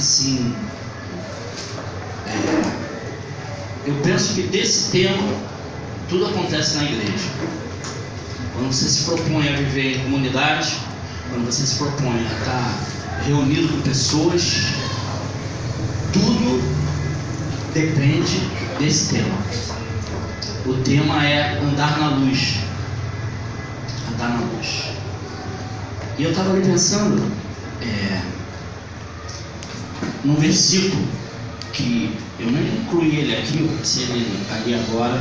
assim, eu penso que desse tema tudo acontece na igreja. Quando você se propõe a viver em comunidade, quando você se propõe a estar reunido com pessoas, tudo depende desse tema. O tema é andar na luz. Andar na luz. E eu estava ali pensando num versículo que eu nem incluí ele aqui, eu pensei nele ali agora,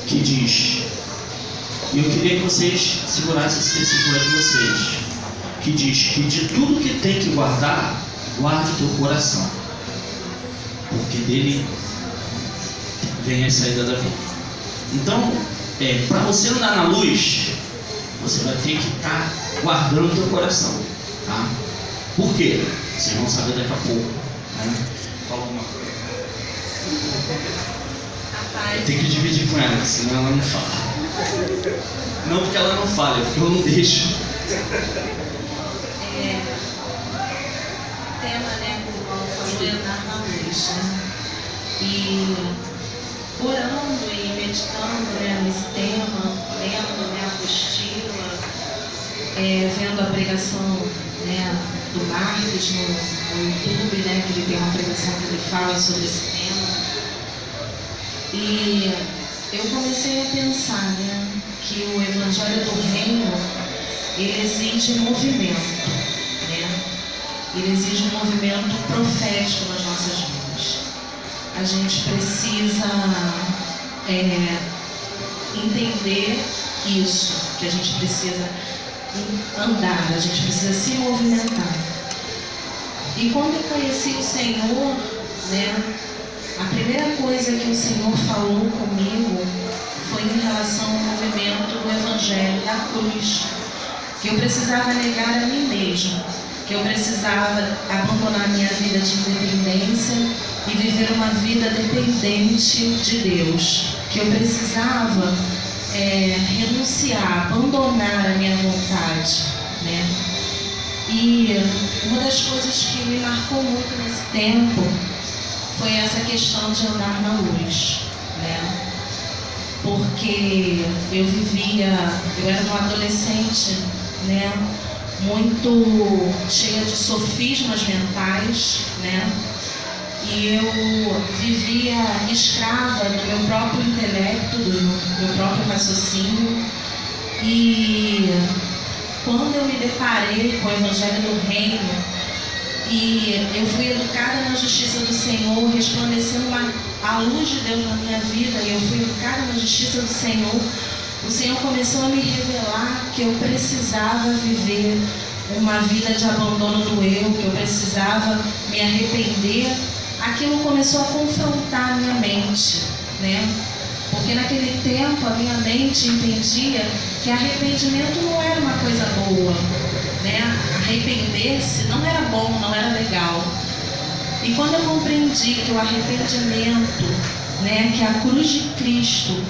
que diz, e eu queria que vocês segurassem esse versículo de vocês, que diz que de tudo que tem que guardar, guarde o teu coração, porque dele vem a saída da vida. Então, para você andar na luz, você vai ter que estar guardando o teu coração, tá? Por quê? Vocês vão saber daqui a pouco, né? Fala alguma coisa. Tem que dividir com ela, senão ela não fala. Não porque ela não fala, é porque eu não deixo. Tema, né, como o Paulo falou, é andar na luz, né? E orando e meditando, né, nesse tema, lendo, né, a apostila, vendo a pregação, né, do Marcos no YouTube, né, que ele tem uma pregação que ele fala sobre esse tema. E eu comecei a pensar, né, que o Evangelho do Reino, ele exige movimento, né? Ele exige um movimento profético nas nossas vidas. A gente precisa entender isso, que a gente precisa andar, a gente precisa se movimentar. E quando eu conheci o Senhor, né, a primeira coisa que o Senhor falou comigo foi em relação ao movimento do Evangelho da cruz, que eu precisava negar a mim mesmo, que eu precisava abandonar minha vida de independência e viver uma vida dependente de Deus, que eu precisava renunciar, abandonar a minha vontade, né? E uma das coisas que me marcou muito nesse tempo foi essa questão de andar na luz, né? Porque eu era uma adolescente, né, muito cheia de sofismas mentais, né? E eu vivia escrava do meu próprio intelecto, do meu próprio raciocínio. E quando eu me deparei com o Evangelho do Reino, e eu fui educada na justiça do Senhor, resplandecendo a luz de Deus na minha vida, e eu fui educada na justiça do Senhor, o Senhor começou a me revelar que eu precisava viver uma vida de abandono do eu, que eu precisava me arrepender. Aquilo começou a confrontar a minha mente, né? Porque naquele tempo a minha mente entendia que arrependimento não era uma coisa boa, né? Arrepender-se não era bom, não era legal. E quando eu compreendi que o arrependimento, né, que a cruz de Cristo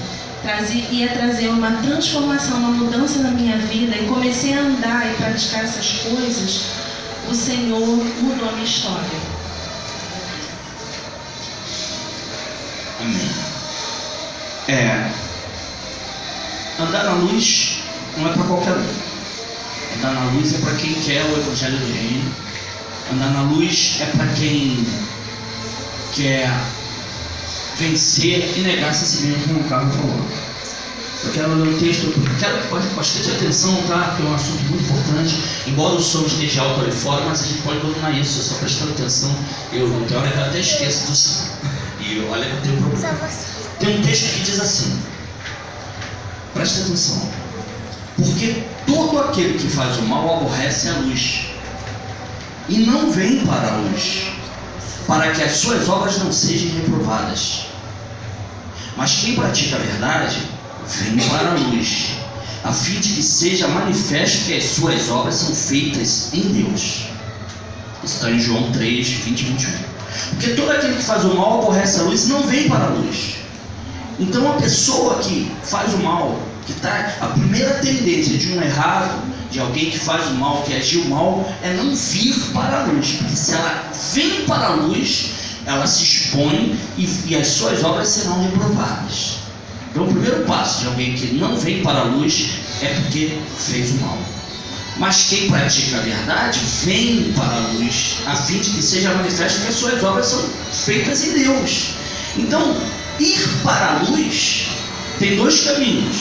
ia trazer uma transformação, uma mudança na minha vida, e comecei a andar e praticar essas coisas, o Senhor mudou a minha história. Amém. Andar na luz não é para qualquer um. Andar na luz é para quem quer o Evangelho do Reino. Andar na luz é para quem quer vencer e negar-se a si mesmo, como o Carlos falou. Eu quero ler um texto, quero que preste bastante atenção, tá? Porque é um assunto muito importante. Embora o som esteja alto ali fora, mas a gente pode dominar isso, só prestando atenção. Eu até esqueço do som. E olha que eu tenho problema. Tem um texto que diz assim, presta atenção: porque todo aquele que faz o mal aborrece a luz e não vem para a luz, para que as suas obras não sejam reprovadas. Mas quem pratica a verdade vem para a luz, a fim de que seja manifesto que as suas obras são feitas em Deus. Isso está em João 3, 20 e 21. Porque todo aquele que faz o mal aborrece a luz e não vem para a luz. Então a pessoa que faz o mal, que está a primeira tendência de um errado, de alguém que faz o mal, que agiu mal, é não vir para a luz, porque se ela vem para a luz, ela se expõe e as suas obras serão reprovadas. Então o primeiro passo de alguém que não vem para a luz é porque fez o mal. Mas quem pratica a verdade vem para a luz, a fim de que seja manifesto que as suas obras são feitas em Deus. Então, ir para a luz tem dois caminhos.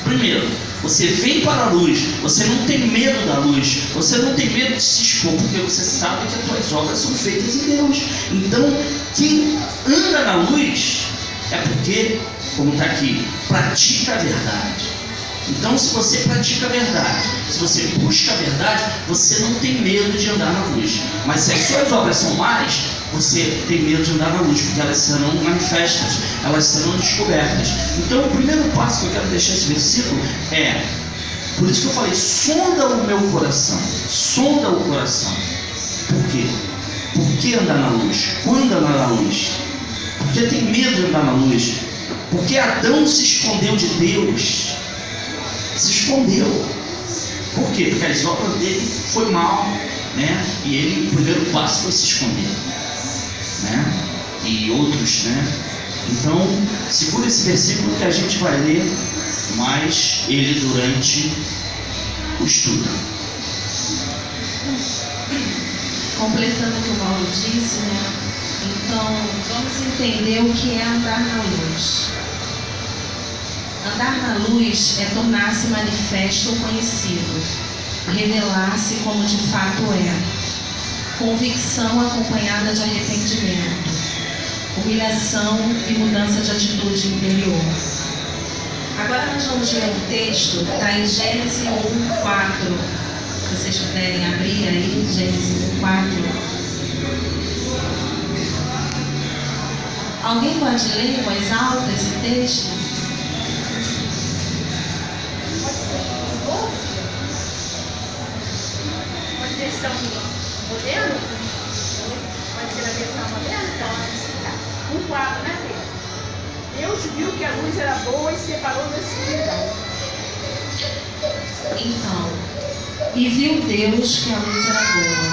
Primeiro, você vem para a luz, você não tem medo da luz, você não tem medo de se expor, porque você sabe que as suas obras são feitas em Deus. Então, quem anda na luz é porque, como está aqui, pratica a verdade. Então, se você pratica a verdade, se você busca a verdade, você não tem medo de andar na luz. Mas se as suas obras são más, você tem medo de andar na luz, porque elas serão manifestas, elas serão descobertas. Então, o primeiro passo que eu quero deixar esse versículo é, por isso que eu falei, sonda o meu coração, sonda o coração. Por quê? Por que andar na luz? Quando andar na luz? Porque tem medo de andar na luz. Porque Adão se escondeu de Deus. Se escondeu. Por quê? Porque as obras dele foi mal, né? E ele, o primeiro passo foi se esconder, né? E outros, né? Então, segura esse versículo que a gente vai ler mais ele durante o estudo. Completando o que o Mauro disse, né? Então, vamos entender o que é andar na luz. Andar na luz é tornar-se manifesto ou conhecido, revelar-se como de fato é, convicção acompanhada de arrependimento, humilhação e mudança de atitude interior. Agora nós vamos ler um texto, está em Gênesis 1:4. Se vocês puderem abrir aí, Gênesis 1:4. Alguém pode ler em voz alta esse texto? Versão moderna? Pode ser a versão moderna? Então, assim, 1:4, né, Pedro? Deus viu que a luz era boa e separou da escuridão. Então, e viu Deus que a luz era boa,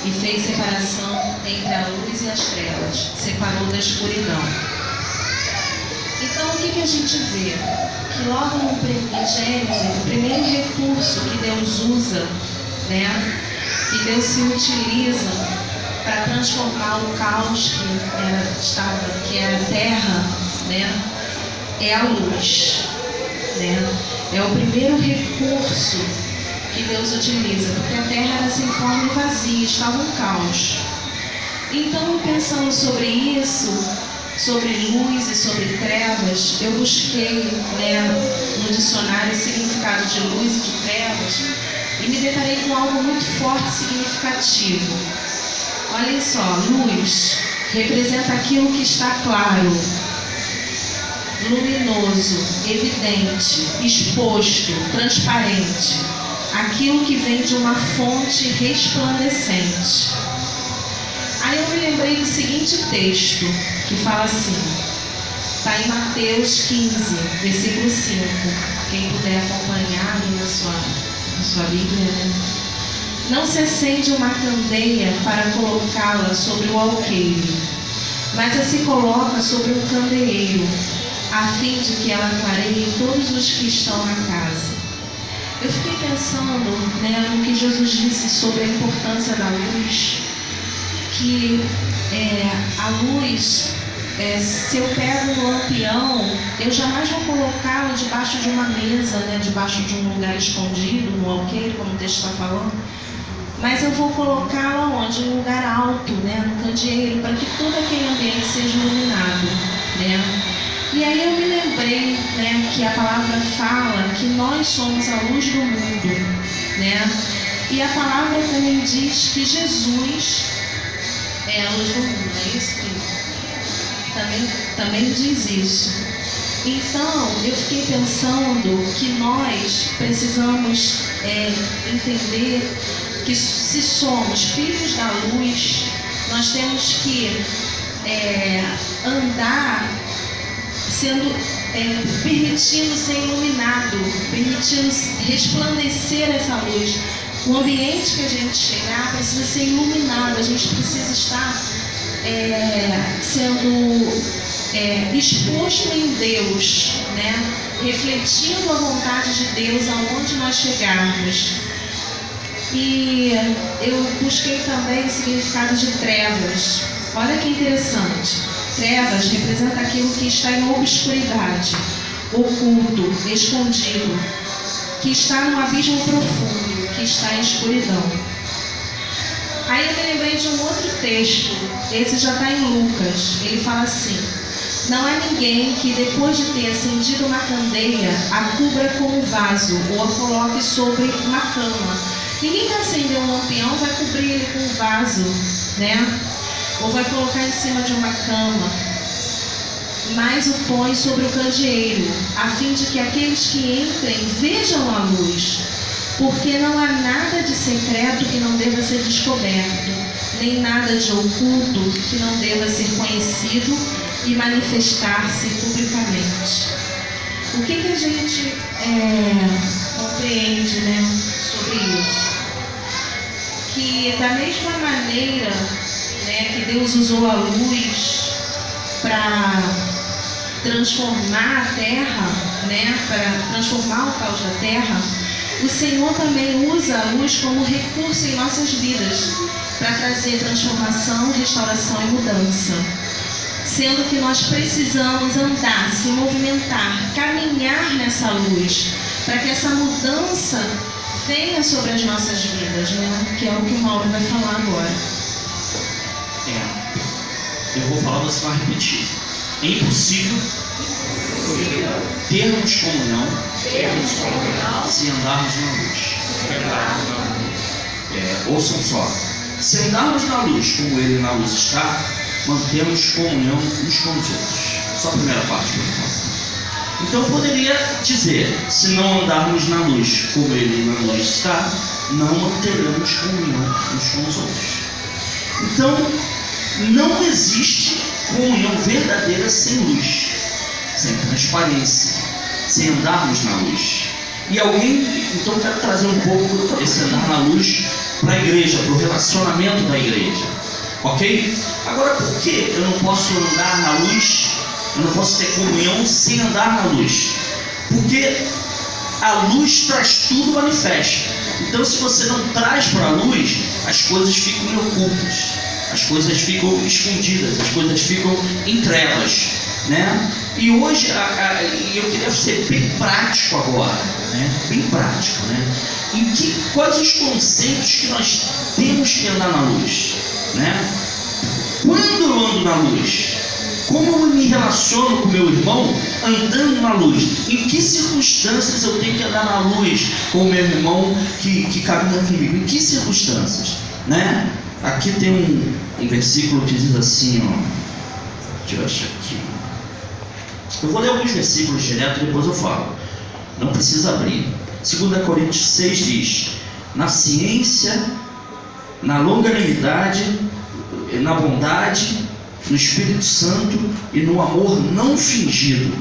e fez separação entre a luz e as trevas, separou da escuridão. Então, o que a gente vê? Que logo em Gênesis, o primeiro recurso que Deus usa, né? Que Deus se utiliza para transformar o caos que era a terra, né? É a luz, né? É o primeiro recurso que Deus utiliza, porque a terra era sem forma e vazia, estava um caos. Então, pensando sobre isso, sobre luz e sobre trevas, eu busquei, né, no dicionário o significado de luz e de trevas e me deparei com algo muito forte e significativo. Olhem só, luz representa aquilo que está claro, luminoso, evidente, exposto, transparente, aquilo que vem de uma fonte resplandecente. Aí eu me lembrei do seguinte texto, que fala assim, está em Mateus 15, versículo 5. Quem puder acompanhar na sua Bíblia, né? Não se acende uma candeia para colocá-la sobre o alqueire, mas a se coloca sobre um candeeiro, a fim de que ela clareie todos os que estão na casa. Eu fiquei pensando, né, no que Jesus disse sobre a importância da luz, que a luz, se eu pego um lampião, eu jamais vou colocá-lo debaixo de uma mesa, né, debaixo de um lugar escondido, no alqueire, como o texto está falando, mas eu vou colocá-lo onde? Em um lugar alto, né, no candeeiro, para que todo aquele ambiente seja iluminado, né? E aí eu me lembrei, né, que a palavra fala que nós somos a luz do mundo, né? E a palavra também diz que Jesus é a luz do mundo, é isso que também diz isso. Então, eu fiquei pensando que nós precisamos entender que se somos filhos da luz, nós temos que andar permitindo ser iluminado, permitindo resplandecer essa luz. O ambiente que a gente chegar precisa ser iluminado, a gente precisa estar sendo exposto em Deus, né? Refletindo a vontade de Deus aonde nós chegarmos. E eu busquei também o significado de trevas. Olha que interessante. Trevas representa aquilo que está em obscuridade, oculto, escondido, que está num abismo profundo, que está em escuridão. Aí eu me lembrei de um outro texto, esse já está em Lucas. Ele fala assim: não há ninguém que depois de ter acendido uma candeia a cubra com um vaso ou a coloque sobre uma cama. Ninguém que acender um lampião vai cobrir ele com um vaso, né? Ou vai colocar em cima de uma cama, mas o põe sobre o candeeiro, a fim de que aqueles que entrem vejam a luz. Porque não há nada de secreto que não deva ser descoberto, nem nada de oculto que não deva ser conhecido e manifestar-se publicamente. O que a gente compreende, né, sobre isso? Que da mesma maneira, né, que Deus usou a luz para transformar a terra, né, para transformar o caos da terra, o Senhor também usa a luz como recurso em nossas vidas para trazer transformação, restauração e mudança. Sendo que nós precisamos andar, se movimentar, caminhar nessa luz, para que essa mudança venha sobre as nossas vidas, né? Que é o que o Mauro vai falar agora. Eu vou falar, você vai repetir. É impossível termos comunhão se andarmos na luz. Ouçam só. Se andarmos na luz como Ele na luz está, mantemos comunhão uns com os outros. Só a primeira parte, por enquanto. Então eu poderia dizer, se não andarmos na luz como Ele na luz está, não manteremos comunhão uns com os outros. Então, não existe comunhão verdadeira sem luz, sem transparência, sem andarmos na luz. E alguém, então eu quero trazer um pouco esse andar na luz para a igreja, para o relacionamento da igreja. Ok? Agora, por que eu não posso andar na luz, eu não posso ter comunhão sem andar na luz? Porque a luz traz tudo manifesto. Então, se você não traz para a luz, as coisas ficam ocultas, as coisas ficam escondidas, as coisas ficam em trevas, né? E hoje, eu queria ser bem prático agora, né? Bem prático, né? Quais os conceitos que nós temos que andar na luz, né? Quando eu ando na luz, como eu me relaciono com meu irmão andando na luz? Em que circunstâncias eu tenho que andar na luz com o meu irmão que caminha comigo? Em que circunstâncias, né? Aqui tem um versículo que diz assim, ó. Deixa eu achar aqui. Eu vou ler alguns versículos direto e depois eu falo. Não precisa abrir. 2 Coríntios 6 diz: na ciência, na longanimidade, na bondade, no Espírito Santo e no amor não fingido.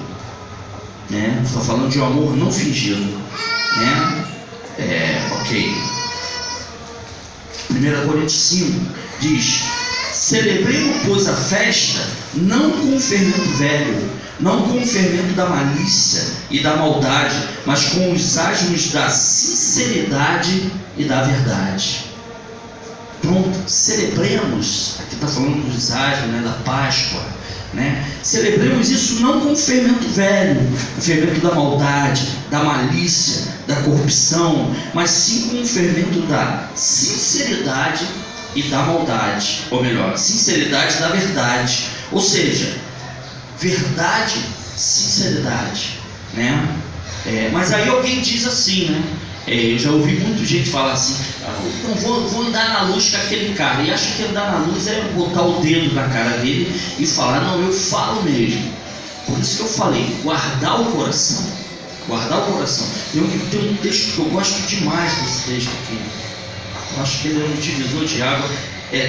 Né? Estou falando de um amor não fingido. Né? Ok. 1 Coríntios 5 diz: celebremos, pois, a festa, não com o fermento velho, não com o fermento da malícia e da maldade, mas com os asmos da sinceridade e da verdade. Pronto, celebremos, aqui está falando dos asmos, né, da Páscoa, né? Celebremos isso não com o fermento velho, o fermento da maldade, da malícia, da corrupção, mas sim com o fermento da sinceridade e da maldade, ou melhor, sinceridade da verdade, ou seja, verdade, sinceridade, né? Mas aí alguém diz assim, né? Eu já ouvi muita gente falar assim: então vou andar na luz com aquele cara, e acha que andar na luz é botar o dedo na cara dele e falar: não, eu falo mesmo. Por isso que eu falei, guardar o coração. Guardar o coração. Tem um texto que eu gosto demais desse texto aqui. Eu acho que ele é um divisor de água.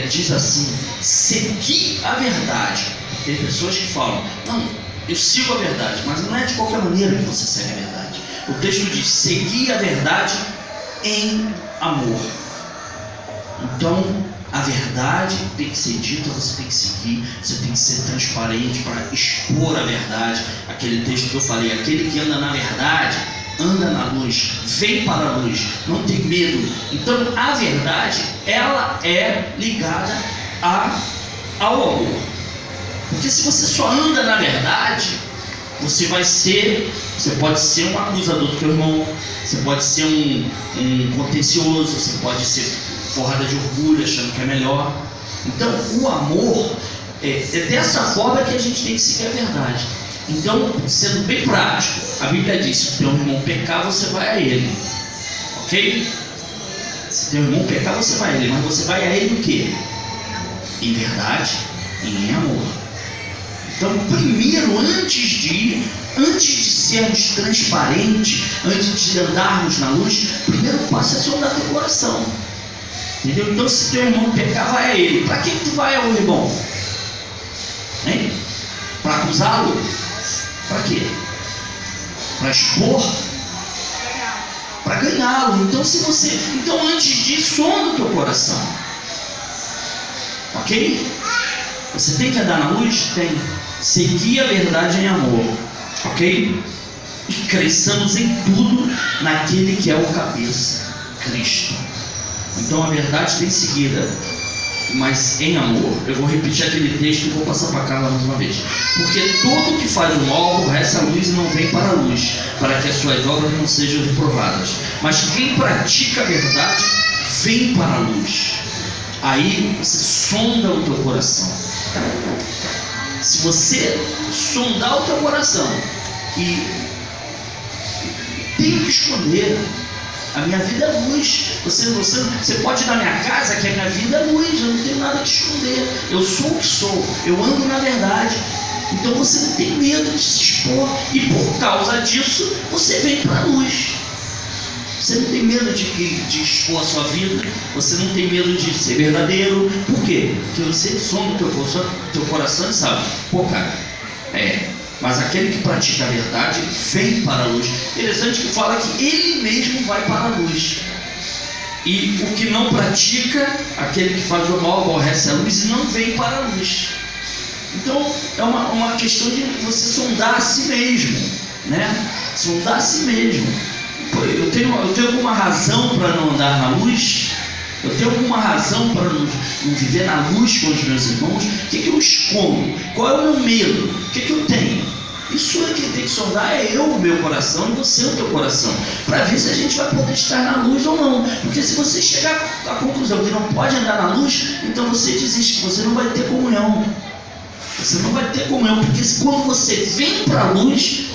Diz assim: seguir a verdade. Tem pessoas que falam: não, eu sigo a verdade, mas não é de qualquer maneira que você segue a verdade. O texto diz: seguir a verdade em amor. Então, a verdade tem que ser dita, você tem que seguir, você tem que ser transparente para expor a verdade. Aquele texto que eu falei: aquele que anda na verdade, anda na luz, vem para a luz, não tem medo. Então, a verdade, ela é ligada ao amor. Porque se você só anda na verdade, você pode ser um acusador do teu irmão, você pode ser um contencioso, você pode ser forrada de orgulho, achando que é melhor. Então, o amor é dessa forma que a gente tem que seguir a verdade. Então, sendo bem prático, a Bíblia diz: se teu irmão pecar, você vai a ele. Ok? Se teu irmão pecar, você vai a ele. Mas você vai a ele o quê? Em verdade e em amor. Então, primeiro, antes de sermos transparentes, antes de andarmos na luz, primeiro passo é sondar teu coração. Entendeu? Então, se teu irmão pecar, vai a ele. Para que tu vai ao irmão? Hein? Para acusá-lo? Para quê? Para expor? Para ganhá-lo. Então, antes disso, sonda o teu coração. Ok? Você tem que andar na luz? Tem. Seguir a verdade em amor. Ok? E cresçamos em tudo naquele que é o cabeça, Cristo. Então a verdade tem seguida, mas em amor. Eu vou repetir aquele texto e vou passar para cá mais uma vez. Porque todo que faz o mal aborrece a luz e não vem para a luz, para que as suas obras não sejam reprovadas. Mas quem pratica a verdade vem para a luz. Aí você sonda o teu coração. Se você sondar o teu coração e tem que esconder, a minha vida é luz. Você pode ir na minha casa, que a minha vida é luz, eu não tenho nada que esconder. Eu sou o que sou, eu ando na verdade. Então você não tem medo de se expor, e por causa disso você vem para a luz. Você não tem medo de expor a sua vida, você não tem medo de ser verdadeiro. Por quê? Porque você sonda o teu coração e sabe: pô, cara, mas aquele que pratica a verdade vem para a luz. Interessante que fala que ele mesmo vai para a luz. E o que não pratica, aquele que faz o mal, aborrece a luz e não vem para a luz. Então é uma questão de você sondar a si mesmo, né? Sondar a si mesmo. Eu tenho alguma razão para não andar na luz? Eu tenho alguma razão para não viver na luz com os meus irmãos? O que eu escondo? Qual é o meu medo? O que eu tenho? Isso é que tem que sondar, é eu o meu coração e você o teu coração, para ver se a gente vai poder estar na luz ou não. Porque se você chegar à conclusão que não pode andar na luz, então você desiste, você não vai ter comunhão. Você não vai ter comunhão, porque quando você vem para a luz,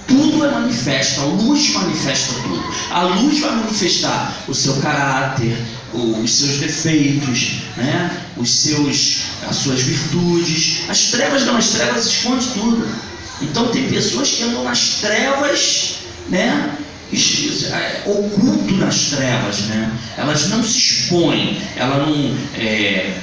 tudo é manifesto, a luz manifesta tudo. A luz vai manifestar o seu caráter, os seus defeitos, né? As suas virtudes. As trevas não, as trevas escondem tudo. Então tem pessoas que andam nas trevas, né? Oculto nas trevas, né? Elas não se expõem, ela não.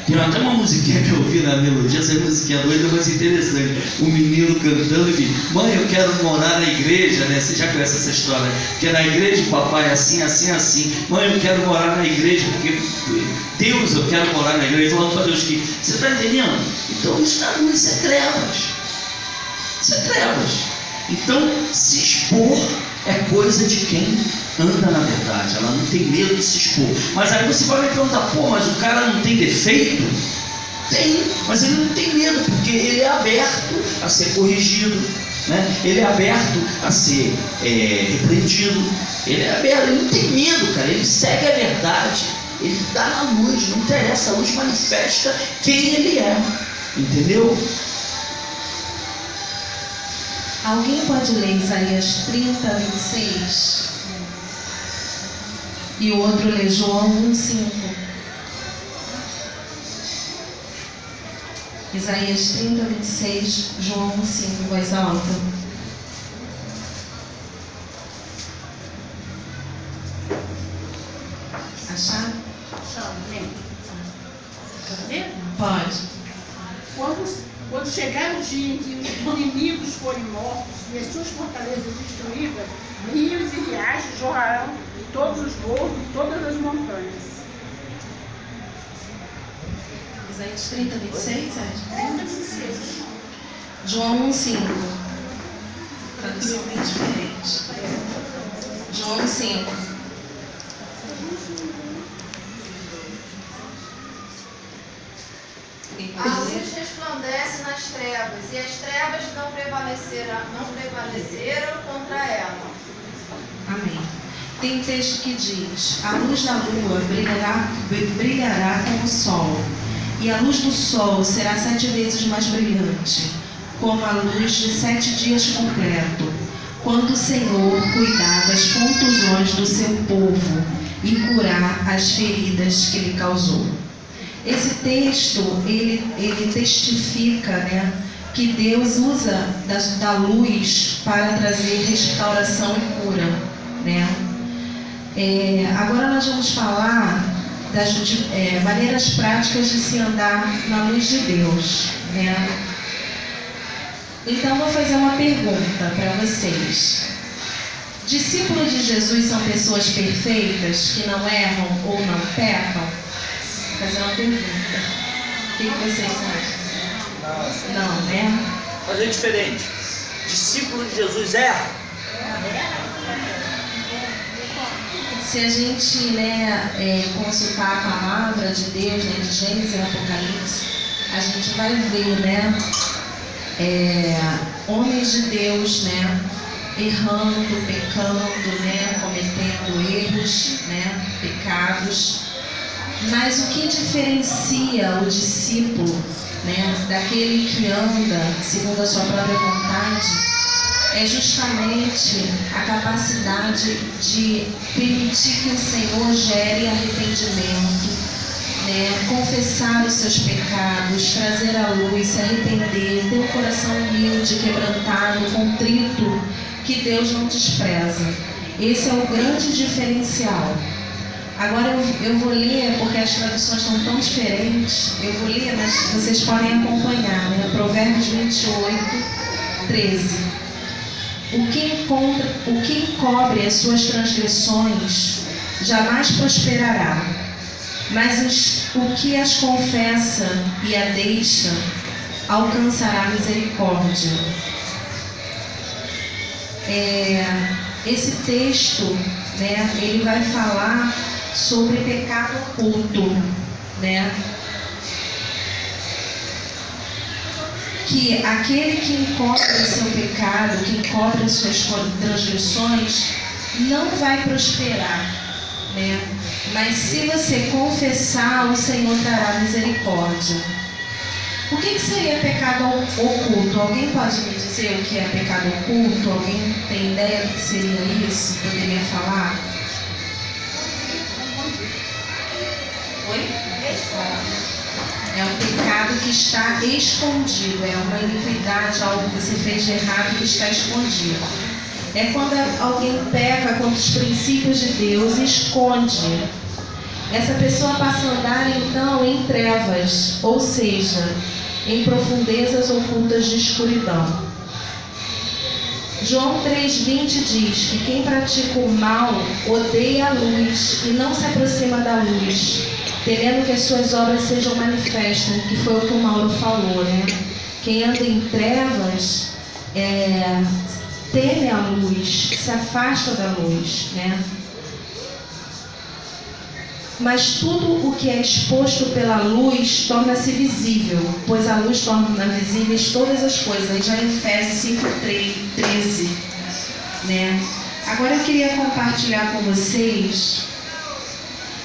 Tem até uma musiquinha que eu ouvi na melodia, essa musiquinha doida, mas interessante. O menino cantando e: mãe, eu quero morar na igreja, né? Você já conhece essa história, né? Porque na igreja o papai é assim, assim, assim. Mãe, eu quero morar na igreja, porque Deus, eu quero morar na igreja. Falando para Deus que. Você está entendendo? Então isso é trevas. Isso é trevas. Então se expor é coisa de quem anda na verdade. Ela não tem medo de se expor. Mas aí você vai me perguntar: pô, mas o cara não tem defeito? Tem, mas ele não tem medo, porque ele é aberto a ser corrigido, né? Ele é aberto a ser repreendido. Ele é aberto, ele não tem medo, cara. Ele segue a verdade, ele está na luz, não interessa, a luz manifesta quem ele é, entendeu? Alguém pode ler Isaías 30, 26? E o outro lê João 1,5. Isaías 30, 26, João 1,5, voz alta. Achar? Chama, lembra? Pode ler? Pode. Quando Quando chegar o dia em que os inimigos forem mortos e as suas fortalezas destruídas, rios e riachos jorrarão em todos os morros e todas as montanhas. Isaías 30, 26, 30, 26. João 1,5. Tradução bem diferente. João 1,5. A luz resplandece nas trevas, e as trevas não prevaleceram contra ela. Amém. Tem texto que diz: a luz da lua brilhará como o sol, e a luz do sol será 7 vezes mais brilhante, como a luz de 7 dias completo, quando o Senhor cuidar das contusões do seu povo e curar as feridas que lhe causou. Esse texto, ele testifica, né, que Deus usa da luz para trazer restauração e cura, né? Agora nós vamos falar das maneiras práticas de se andar na luz de Deus, né? Então vou fazer uma pergunta para vocês. Discípulos de Jesus são pessoas perfeitas que não erram ou não pecam? Vou fazer uma pergunta. O que vocês acham? Não, né? Fazer diferente. Discípulo de Jesus erra? Se a gente, né, consultar a palavra de Deus, né, de Gênesis e Apocalipse, a gente vai ver, né, homens de Deus, né, errando, pecando, né, cometendo erros, né, pecados. Mas o que diferencia o discípulo, né, daquele que anda segundo a sua própria vontade é justamente a capacidade de permitir que o Senhor gere arrependimento, né, confessar os seus pecados, trazer à luz, se arrepender, ter um coração humilde, quebrantado, contrito, que Deus não despreza. Esse é o grande diferencial. Agora eu vou ler, porque as traduções estão tão diferentes, eu vou ler, mas vocês podem acompanhar, né? Provérbios 28, 13. O que encobre as suas transgressões jamais prosperará, mas o que as confessa e a deixa alcançará misericórdia. Esse texto, né, ele vai falar sobre pecado oculto, né? Que aquele que encobre o seu pecado, que encobre as suas transgressões, não vai prosperar, né? Mas se você confessar, o Senhor dará misericórdia. O que seria pecado oculto? Alguém pode me dizer o que é pecado oculto? Alguém tem ideia do que seria isso? Poderia falar? Oi? É um pecado que está escondido, é uma iniquidade, algo que você fez de errado que está escondido. É quando alguém peca contra os princípios de Deus e esconde. Essa pessoa passa a andar então em trevas, ou seja, em profundezas ocultas de escuridão. João 3,20 diz que quem pratica o mal odeia a luz e não se aproxima da luz, temendo que as suas obras sejam manifestas, que foi o que o Mauro falou, né? Quem anda em trevas teme a luz, se afasta da luz, né? Mas tudo o que é exposto pela luz torna-se visível, pois a luz torna visíveis todas as coisas. Já em Efésios 5:13, né? Agora eu queria compartilhar com vocês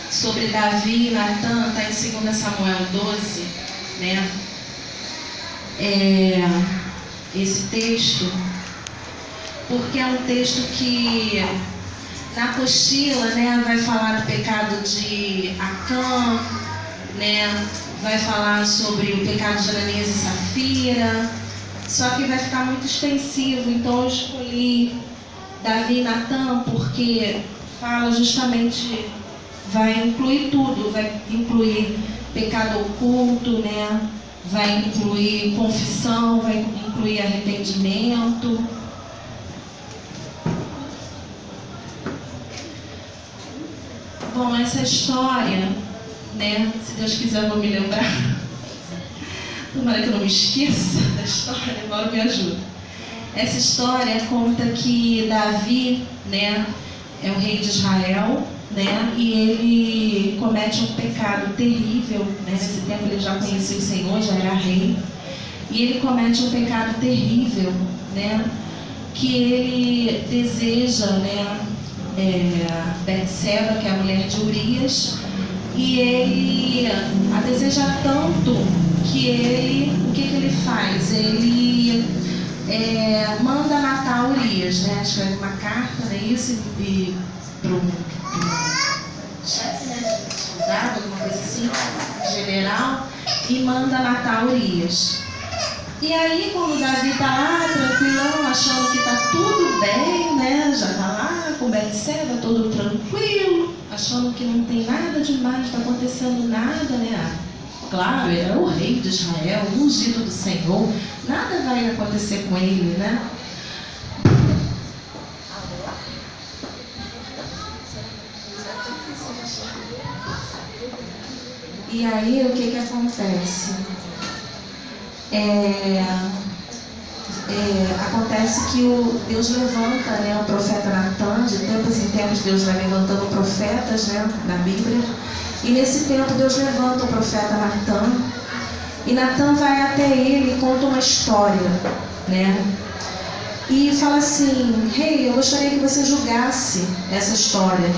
sobre Davi e Natan, está em 2 Samuel 12, né? Esse texto, porque é um texto que na apostila, né, vai falar do pecado de Acã, né, vai falar sobre o pecado de Ananias e Safira, só que vai ficar muito extensivo, então eu escolhi Davi e Natan porque fala justamente, vai incluir tudo, vai incluir pecado oculto, né, vai incluir confissão, vai incluir arrependimento. Bom, essa história, né, se Deus quiser eu vou me lembrar. Tomara que eu não me esqueça da história, agora me ajuda. Essa história conta que Davi, né, é o rei de Israel, né, e ele comete um pecado terrível, né, nesse tempo ele já conhecia o Senhor, já era rei, e ele comete um pecado terrível, né, que ele deseja, né, Betseba, que é a mulher de Urias, e ele a deseja tanto que ele, o que ele faz? Ele manda matar Urias, né? Escreve uma carta, né? Isso, e pro chefe, né? Soldado, alguma coisa assim, general, e manda matar Urias. E aí, quando Davi tá lá, tranquilão, achando que tá tudo bem, né? Já tá lá com Betseba, todo tranquilo, achando que não tem nada demais, não tá acontecendo nada, né? Claro, ele era o rei de Israel, o ungido do Senhor, nada vai acontecer com ele, né? E aí, o que acontece? Acontece que Deus levanta, né, o profeta Natan. De tempos em tempos Deus vai levantando profetas, né, na Bíblia. E nesse tempo Deus levanta o profeta Natan. E Natan vai até ele e conta uma história, né? E fala assim: rei, eu gostaria que você julgasse essa história.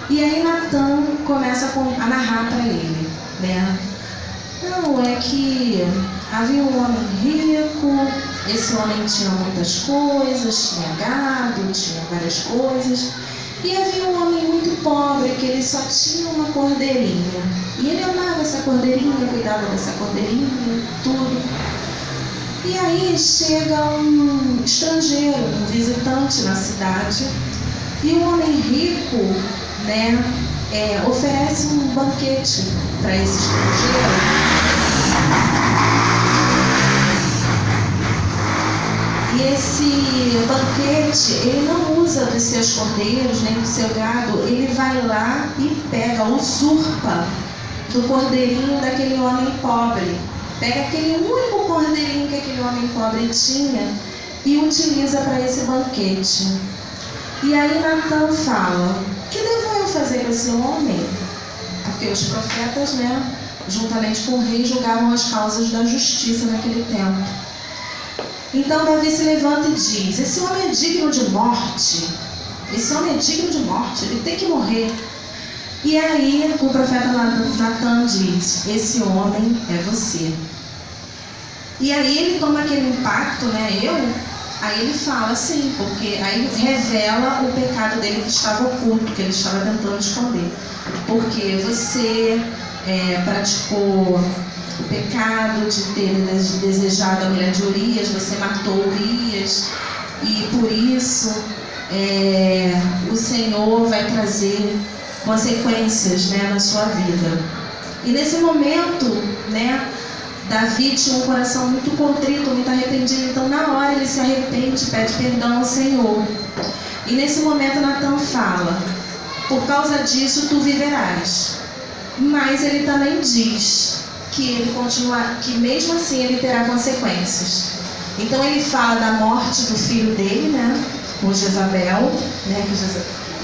E aí Natan começa a narrar para ele, né? Não, é que havia um homem rico, esse homem tinha muitas coisas, tinha gado, tinha várias coisas, e havia um homem muito pobre que ele só tinha uma cordeirinha. E ele amava essa cordeirinha, cuidava dessa cordeirinha, tudo. E aí chega um estrangeiro, um visitante na cidade, e o homem rico, né, oferece um banquete para esse estrangeiro. E esse banquete, ele não usa dos seus cordeiros, nem do seu gado, ele vai lá e pega, usurpa do cordeirinho daquele homem pobre. Pega aquele único cordeirinho que aquele homem pobre tinha e utiliza para esse banquete. E aí Natan fala: o que devo eu fazer com esse homem? Porque os profetas, né, juntamente com o rei, julgavam as causas da justiça naquele tempo. Então Davi se levanta e diz: esse homem é digno de morte. Esse homem é digno de morte, ele tem que morrer. E aí o profeta Natan diz: esse homem é você. E aí ele toma aquele impacto, né? Aí ele fala assim, porque aí revela o pecado dele que estava oculto, que ele estava tentando esconder. Porque você praticou o pecado de ter desejado a mulher de Urias, você matou Urias, e por isso o Senhor vai trazer consequências, né, na sua vida. E nesse momento, né, Davi tinha um coração muito contrito, muito arrependido. Então na hora ele se arrepende, pede perdão ao Senhor. E nesse momento Natan fala: por causa disso tu viverás. Mas ele também diz que ele continua, que mesmo assim ele terá consequências. Então ele fala da morte do filho dele, né, com Jezabel, né,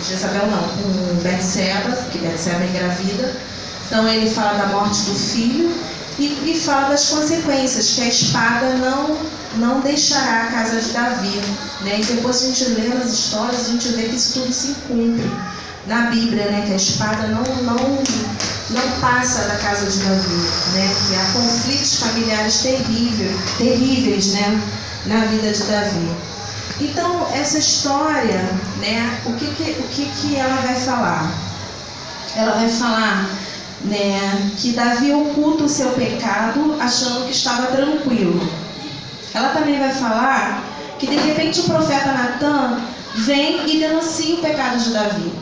Jezabel não, com Betseba, que Betseba é engravida. Então ele fala da morte do filho e fala das consequências, que a espada não deixará a casa de Davi, né? E depois a gente lê nas histórias, a gente vê que isso tudo se cumpre na Bíblia, né? Que a espada não passa da casa de Davi, né? Que há conflitos familiares terríveis, né, na vida de Davi. Então essa história, né, o que ela vai falar? Ela vai falar, né, que Davi oculta o seu pecado achando que estava tranquilo. Ela também vai falar que de repente o profeta Natan vem e denuncia o pecado de Davi.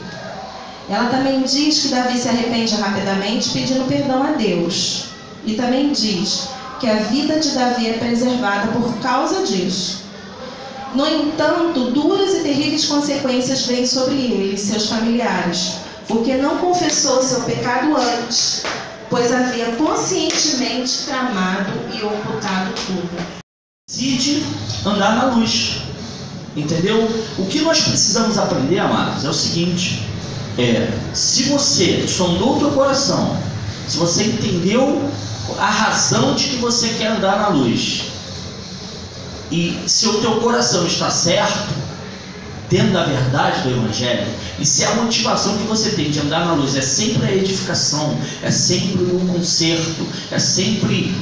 Ela também diz que Davi se arrepende rapidamente pedindo perdão a Deus. E também diz que a vida de Davi é preservada por causa disso. No entanto, duras e terríveis consequências vêm sobre ele e seus familiares, porque não confessou seu pecado antes, pois havia conscientemente tramado e ocultado tudo. Decide andar na luz. Entendeu? O que nós precisamos aprender, amados, é o seguinte: se você sondou o teu coração, se você entendeu a razão de que você quer andar na luz, e se o teu coração está certo, dentro da verdade do Evangelho, e se a motivação que você tem de andar na luz é sempre a edificação, é sempre o conserto, é sempre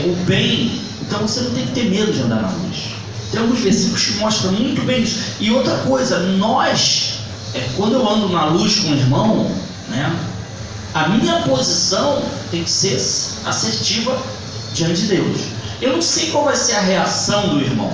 o bem, então você não tem que ter medo de andar na luz. Tem alguns versículos que mostram muito bem isso. E outra coisa, quando eu ando na luz com o irmão, né, a minha posição tem que ser assertiva diante de Deus. Eu não sei qual vai ser a reação do irmão,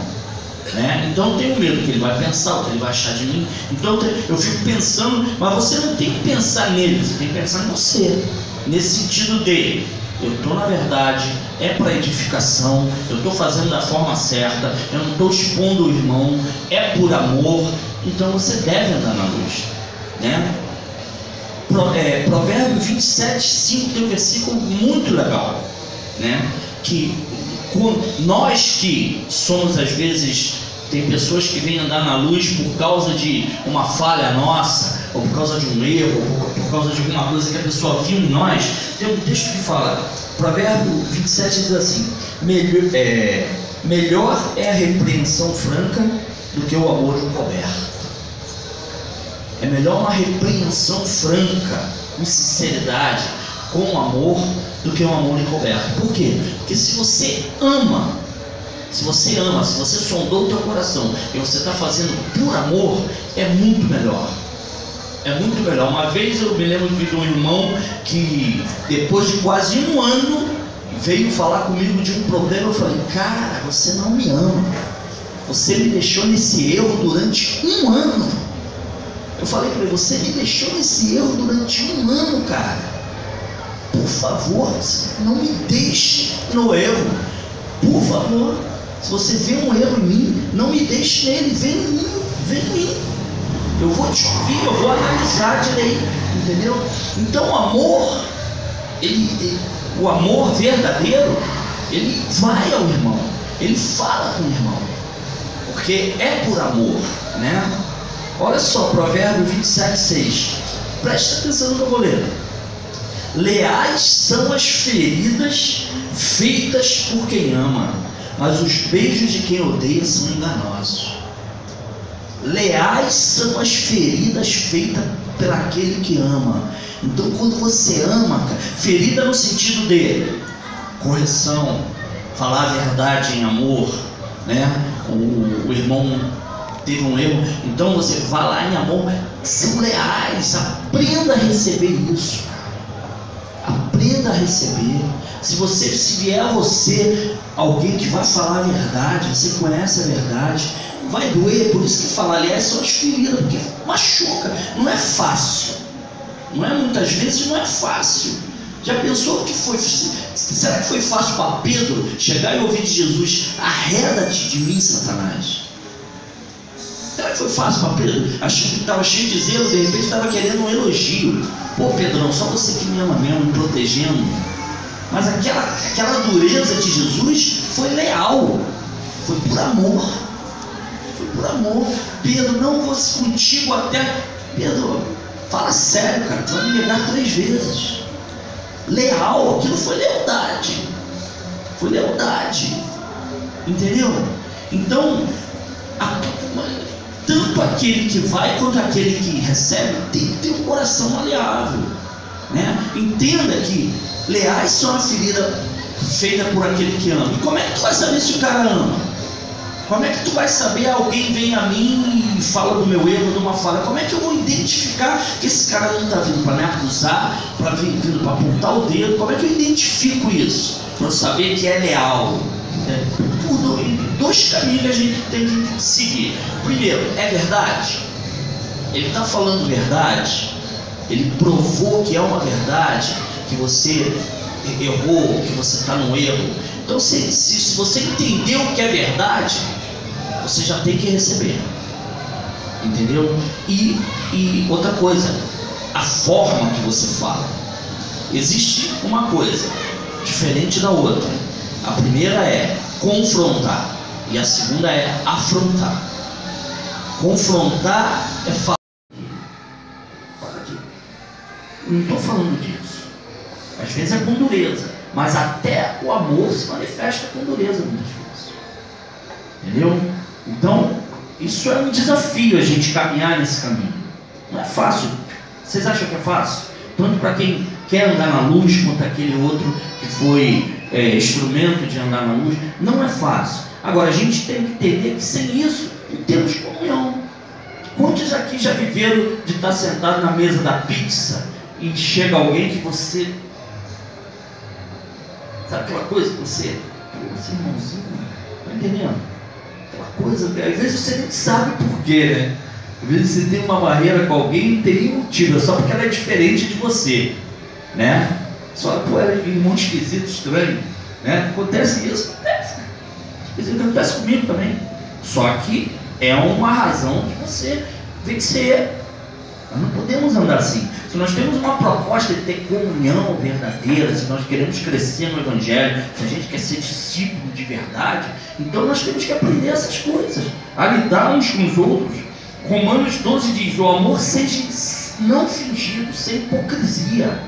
né? Então eu tenho medo que ele vai pensar, o que ele vai achar de mim. Então eu fico pensando, mas você não tem que pensar nele, você tem que pensar em você, nesse sentido de: eu estou na verdade, é para edificação, eu estou fazendo da forma certa, eu não estou expondo o irmão, é por amor, então você deve andar na luz, né? Provérbio 27:5 tem um versículo muito legal, né? Que nós que somos, às vezes, tem pessoas que vêm andar na luz por causa de uma falha nossa, ou por causa de um erro, ou por causa de alguma coisa que a pessoa viu em nós. Tem um texto que fala, Provérbio 27 diz assim: melhor é a repreensão franca do que o amor encoberto. É melhor uma repreensão franca, com sinceridade, com amor, do que um amor encoberto. Por quê? Porque se você ama, se você sondou o teu coração e você está fazendo por amor, é muito melhor. É muito melhor. Uma vez eu me lembro de um irmão que, depois de quase um ano, veio falar comigo de um problema. Eu falei: cara, você não me ama. Você me deixou nesse erro durante um ano. Eu falei para ele: você me deixou nesse erro durante um ano, cara. Por favor, não me deixe no erro. Por favor, se você vê um erro em mim, não me deixe nele. Vem em mim, vem em mim. Eu vou te ouvir, eu vou analisar direito, entendeu? Então o amor, o amor verdadeiro, ele vai ao irmão, ele fala com o irmão, porque é por amor, né? Olha só, Provérbio 27:6. Presta atenção no que eu vou ler. Leais são as feridas feitas por quem ama, mas os beijos de quem odeia são enganosos. Leais são as feridas feitas por aquele que ama. Então, quando você ama, ferida no sentido de correção, falar a verdade em amor, né? O irmão teve um erro, então você vai lá em amor. São leais, aprenda a receber isso. Aprenda a receber. Se vier a você alguém que vai falar a verdade, você conhece a verdade, vai doer. Por isso que fala, aliás, são as feridas, porque machuca, não é fácil, não é, muitas vezes não é fácil. Já pensou que foi? Será que foi fácil para Pedro chegar e ouvir de Jesus: arreda-te de mim, Satanás? Será que foi fácil para Pedro? Achou que estava cheio de zelo, de repente estava querendo um elogio. Pô, Pedrão, só você que me ama mesmo, me protegendo. Mas aquela dureza de Jesus foi leal, foi por amor. Foi por amor. Pedro, não vou contigo até. Pedro, fala sério, cara, tu vai me negar 3 vezes. Leal, aquilo foi lealdade. Foi lealdade. Entendeu? Então, tanto aquele que vai quanto aquele que recebe tem que ter um coração maleável, né? Entenda que leais são a ferida feita por aquele que ama. E como é que tu vai saber se o cara ama? Como é que tu vai saber? Alguém vem a mim e fala do meu erro, de uma falha. Como é que eu vou identificar que esse cara não está vindo para me acusar, vindo para apontar o dedo? Como é que eu identifico isso? Para eu saber que é leal. Por 2 caminhos que a gente tem que seguir. Primeiro, é verdade? Ele está falando verdade? Ele provou que é uma verdade, que você errou, que você está no erro. Então, se você entendeu o que é verdade, você já tem que receber. Entendeu? E outra coisa, a forma que você fala. Existe uma coisa diferente da outra. A primeira é confrontar e a segunda é afrontar. Confrontar é falar. Fala aqui. Não estou falando disso. Às vezes é com dureza, mas até o amor se manifesta com dureza muitas vezes. Entendeu? Então, isso é um desafio, a gente caminhar nesse caminho. Não é fácil. Vocês acham que é fácil? Tanto para quem quer andar na luz, quanto aquele outro que foi instrumento de andar na luz. Não é fácil. Agora, a gente tem que entender que sem isso não temos comunhão. Quantos aqui já viveram de estar sentado na mesa da pizza e chega alguém que você... Sabe aquela coisa que você irmãozinho, tá entendendo? Aquela coisa, às vezes você nem sabe por quê, né? Às vezes você tem uma barreira com alguém e não tem nenhum motivo, é só porque ela é diferente de você, né? Só, pô, ela é muito esquisito, estranho, né? Acontece isso, acontece comigo também. Só que é uma razão de você vencer. Nós não podemos andar assim. Se nós temos uma proposta de ter comunhão verdadeira, se nós queremos crescer no Evangelho, se a gente quer ser discípulo de verdade, então nós temos que aprender essas coisas, a lidar uns com os outros. Romanos 12 diz: o amor seja não fingido, sem hipocrisia,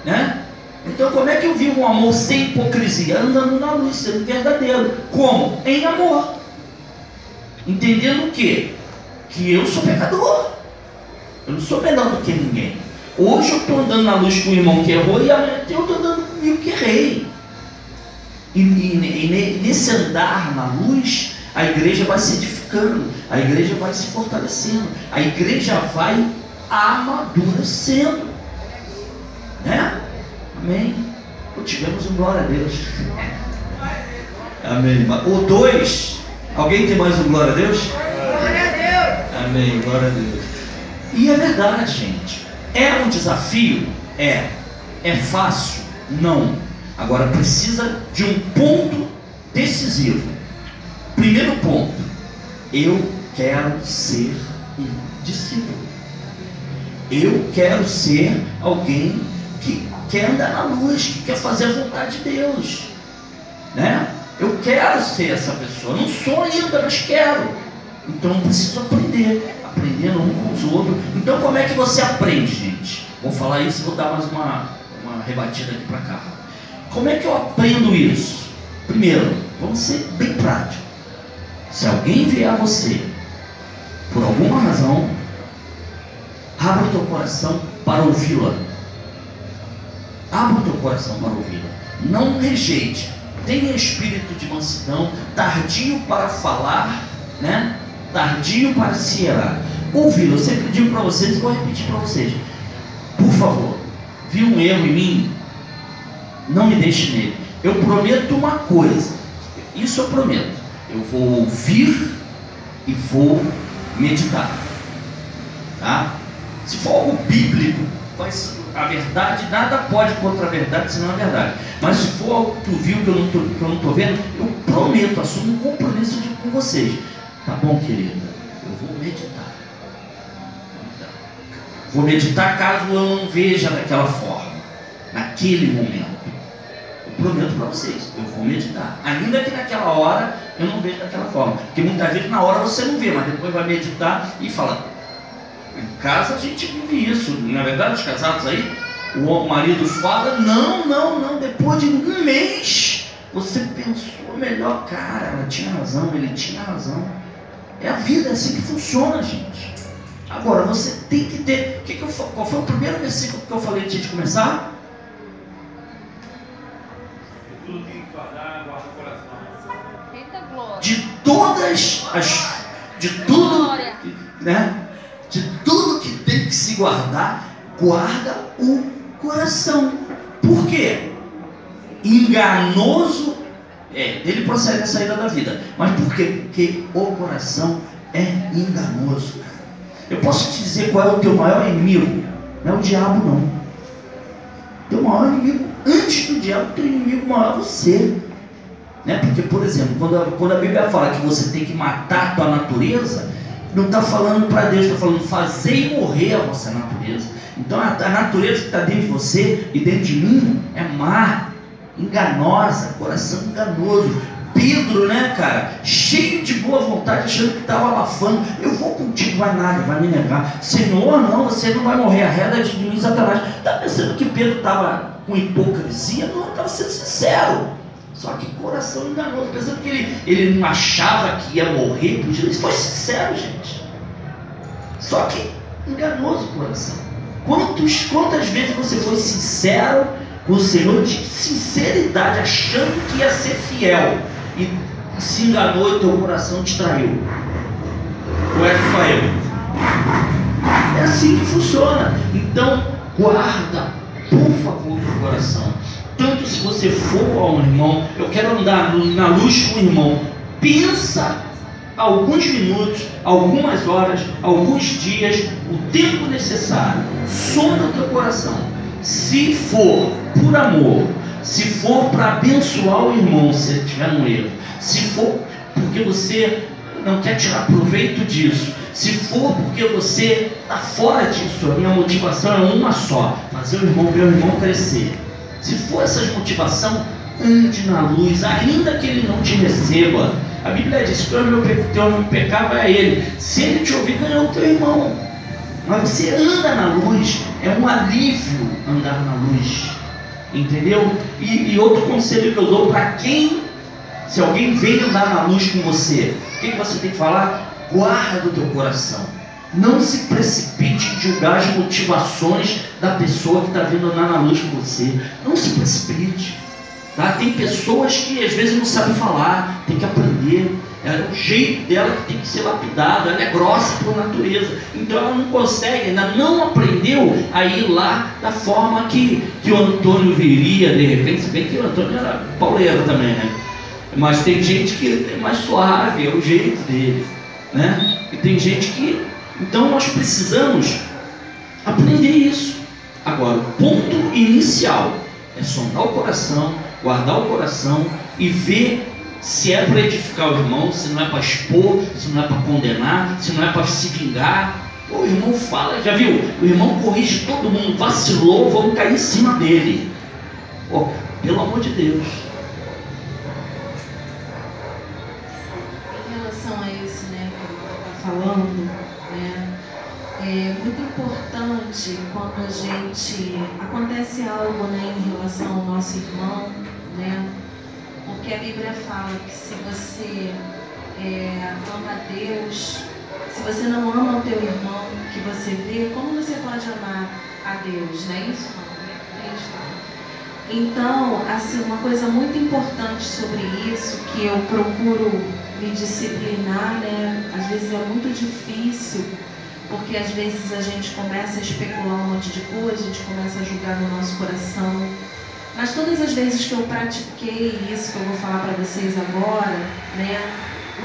né? Então como é que eu vivo um amor sem hipocrisia? Andando na luz, sendo verdadeiro. Como? Em amor. Entendendo o quê? Que eu sou pecador. Eu não sou melhor do que ninguém. Hoje eu estou andando na luz com o irmão que errou e amanhã eu estou andando comigo que errei. E nesse andar na luz, a igreja vai se edificando, a igreja vai se fortalecendo, a igreja vai amadurecendo, né? Amém? Tivemos um glória a Deus. Amém. O 2, alguém tem mais um glória a Deus? Glória a Deus. Amém, glória a Deus. E é verdade, gente. É um desafio? É. É fácil? Não. Agora precisa de um ponto decisivo. Primeiro ponto: eu quero ser um discípulo. Eu quero ser alguém que quer andar na luz, que quer fazer a vontade de Deus, né? Eu quero ser essa pessoa. Não sou ainda, mas quero. Então eu preciso aprendendo um com os outros. Então como é que você aprende, gente? Vou falar isso e vou dar mais uma rebatida aqui para cá. Como é que eu aprendo isso? Primeiro, vamos ser bem prático. Se alguém vier a você, por alguma razão, abra o teu coração para ouvi-la. Abra o teu coração para ouvi-la. Não rejeite. Tenha espírito de mansidão, tardio para falar, né? Tardio para se irar. Ouvi-la. Eu sempre digo para vocês e vou repetir para vocês. Por favor, viu um erro em mim? Não me deixe nele. Eu prometo uma coisa. Isso eu prometo. Eu vou ouvir e vou meditar. Tá? Se for algo bíblico, a verdade, nada pode contra a verdade, senão a verdade. Mas se for algo que tu viu que eu não estou vendo, eu prometo, assumo um compromisso com vocês. Tá bom, querida? Eu vou meditar. Vou meditar caso eu não veja daquela forma, naquele momento. Eu prometo para vocês, eu vou meditar. Ainda que naquela hora eu não veja daquela forma. Porque muitas vezes na hora você não vê, mas depois vai meditar e fala. Em casa a gente vive isso. Na verdade, os casados aí, o marido fala, não, depois de um mês você pensou melhor. Cara, ela tinha razão, ele tinha razão. É a vida, é assim que funciona, gente. Agora, você tem que ter... Qual foi o primeiro versículo que eu falei antes de começar? Tudo tem que guardar, guarda o coração. Eita glória. De todas as... De tudo... Né? De tudo que tem que se guardar, guarda o coração. Por quê? Enganoso ele procede a saída da vida. Mas por quê? Porque o coração é enganoso. Eu posso te dizer qual é o teu maior inimigo? Não é o diabo, não. Teu maior inimigo, antes do diabo, teu inimigo maior é você. Né? Porque, por exemplo, quando a Bíblia fala que você tem que matar a tua natureza, não está falando para Deus, está falando fazer morrer a vossa natureza. Então a natureza que está dentro de você e dentro de mim é má, enganosa, coração enganoso. Pedro, né, cara, cheio de boa vontade, achando que estava abafando. Eu vou contigo, vai nada, vai me negar. Senhor, não, você não vai morrer, arreda de mim, Satanás. Está pensando que Pedro estava com hipocrisia? Não, estava sendo sincero. Só que coração enganoso, pensando que ele não achava que ia morrer por Jesus. Foi sincero, gente. Só que enganoso o coração. Quantas vezes você foi sincero com o Senhor, de sinceridade, achando que ia ser fiel, e se enganou e teu coração te traiu? Ou é só eu? É assim que funciona. Então, guarda, por favor, o coração. Tanto se você for a um irmão, eu quero andar na luz com o irmão, pensa alguns minutos, algumas horas, alguns dias, o tempo necessário, sonda o teu coração. Se for por amor, se for para abençoar o irmão, se ele tiver um erro, se for porque você não quer tirar proveito disso, se for porque você está fora disso, a minha motivação é uma só: fazer o meu irmão crescer. Se for essa motivação, ande na luz, ainda que ele não te receba. A Bíblia diz que o meu pecado é ele. Se ele te ouvir, ganhou o teu irmão. Mas você anda na luz, é um alívio andar na luz. Entendeu? E outro conselho que eu dou para quem, se alguém vem andar na luz com você, o que você tem que falar? Guarda o teu coração. Não se precipite em julgar as motivações da pessoa que está vindo andar na luz com você. Não se precipite. Tá? Tem pessoas que às vezes não sabem falar, tem que aprender. É o jeito dela que tem que ser lapidado. Ela é grossa por natureza, então ela não consegue, ainda não aprendeu a ir lá da forma que o Antônio viria de repente. Se bem que o Antônio era pauleiro também, né? Mas tem gente que é mais suave, é o jeito dele, né? E tem gente que... Então nós precisamos aprender isso. Agora, o ponto inicial é sondar o coração, guardar o coração e ver se é para edificar o irmão, se não é para expor, se não é para condenar, se não é para se vingar. O irmão fala, já viu? O irmão corrige todo mundo, vacilou, vamos cair em cima dele. Oh, pelo amor de Deus. Em relação a isso, né, que eu estava falando, né, é muito importante quando a gente acontece algo, né, em relação ao nosso irmão, né, porque a Bíblia fala que se você ama a Deus, se você não ama o teu irmão que você vê, como você pode amar a Deus, não é isso? Então, assim, uma coisa muito importante sobre isso, que eu procuro me disciplinar, né? Às vezes é muito difícil, porque às vezes a gente começa a especular um monte de coisa, a gente começa a julgar no nosso coração. Mas todas as vezes que eu pratiquei isso, que eu vou falar para vocês agora, né?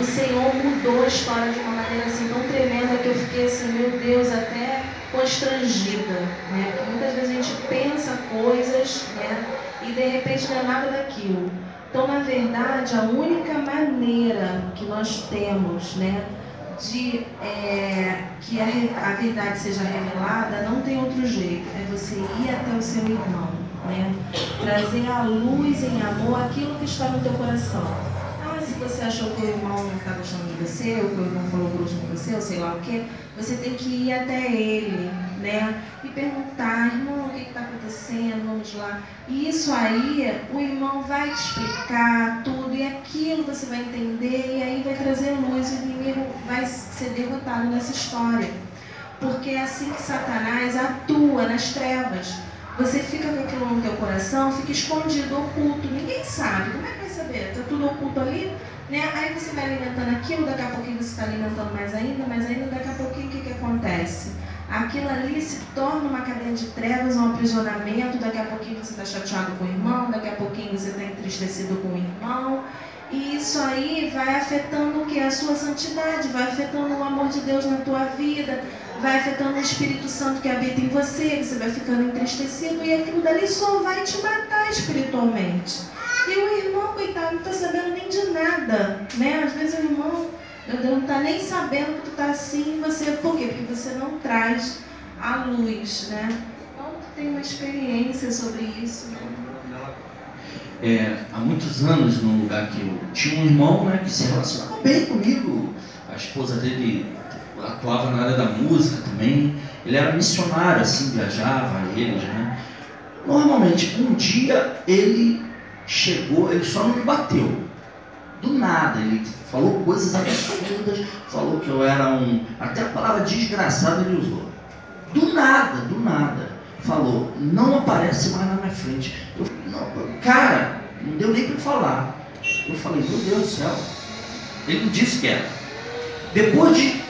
O Senhor mudou a história de uma maneira assim tão tremenda que eu fiquei assim, meu Deus, até constrangida, né? Porque muitas vezes a gente pensa coisas, né? E de repente não é nada daquilo. Então, na verdade, a única maneira que nós temos, né, de que a verdade seja revelada, não tem outro jeito. É você ir até o seu irmão, né? Trazer à luz em amor aquilo que está no teu coração. Se você achou que o irmão não está gostando de você, ou que o irmão falou grosso com você, ou sei lá o que, você tem que ir até ele, né? E perguntar, irmão, o que está acontecendo? Vamos lá. E isso aí, o irmão vai te explicar tudo, e aquilo você vai entender, e aí vai trazer luz, e o inimigo vai ser derrotado nessa história. Porque é assim que Satanás atua nas trevas. Você fica com aquilo no teu coração, fica escondido, oculto, ninguém sabe. Como é que vai saber? Está tudo oculto ali, né? Aí você vai alimentando aquilo, daqui a pouquinho você está alimentando mais ainda, daqui a pouquinho o que acontece? Aquilo ali se torna uma cadeia de trevas, um aprisionamento, daqui a pouquinho você está chateado com o irmão, daqui a pouquinho você está entristecido com o irmão. E isso aí vai afetando o que? A sua santidade, vai afetando o amor de Deus na tua vida, vai afetando o Espírito Santo que habita em você, você vai ficando entristecido e aquilo dali só vai te matar espiritualmente. E o irmão, coitado, não está sabendo nem de nada, né? Às vezes o irmão não está nem sabendo que tu está assim, você, por quê? Porque você não traz a luz, né? Então, tu tem uma experiência sobre isso. Há muitos anos, no lugar que eu tinha um irmão, né, que se relacionava bem comigo. A esposa dele atuava na área da música também. Ele era missionário, assim, viajava eles, né? Normalmente, um dia ele chegou, ele só não me bateu. Do nada, ele falou coisas absurdas, falou que eu era até a palavra desgraçado ele usou. Do nada, falou, não aparece mais na minha frente. Cara, não deu nem para falar. Eu falei, meu Deus do céu. Ele não disse que era. Depois de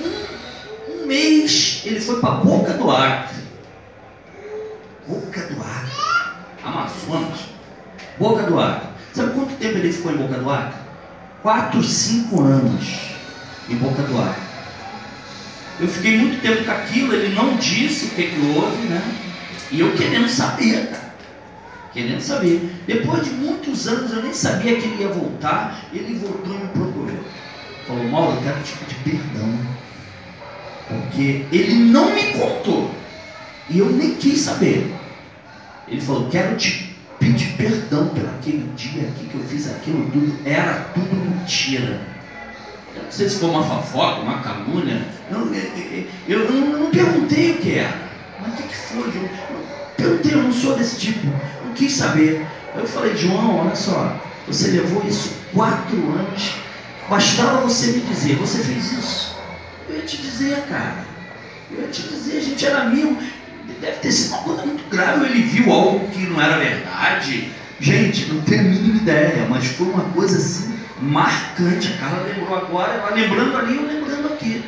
um mês, ele foi para Boca do Acre. Boca do Acre. Amazonas. Boca do Acre. Sabe quanto tempo ele ficou em Boca do Acre? 4, 5 anos em Boca do Acre. Eu fiquei muito tempo com aquilo, ele não disse o que houve, né? E eu querendo saber, cara. Querendo saber. Depois de muitos anos, eu nem sabia que ele ia voltar. Ele voltou e me procurou. Falou, Mauro, eu quero te pedir perdão. Porque ele não me contou. E eu nem quis saber. Ele falou, quero te pedir perdão pelo aquele dia aqui que eu fiz aquilo tudo. Era tudo mentira. Eu não sei se foi uma fofoca, uma calúnia. Eu não perguntei o que era. Mas o que foi, João? Perguntei, eu não sou desse tipo. Não quis saber. Eu falei, João, olha só. Você levou isso 4 anos. Bastava você me dizer, você fez isso. Eu ia te dizer, cara. Eu ia te dizer, a gente era amigo. Deve ter sido uma coisa muito grave. Ele viu algo que não era verdade. Gente, não tenho a mínima ideia. Mas foi uma coisa assim marcante. A Carla lembrou agora, ela lembrando ali, eu lembrando aqui.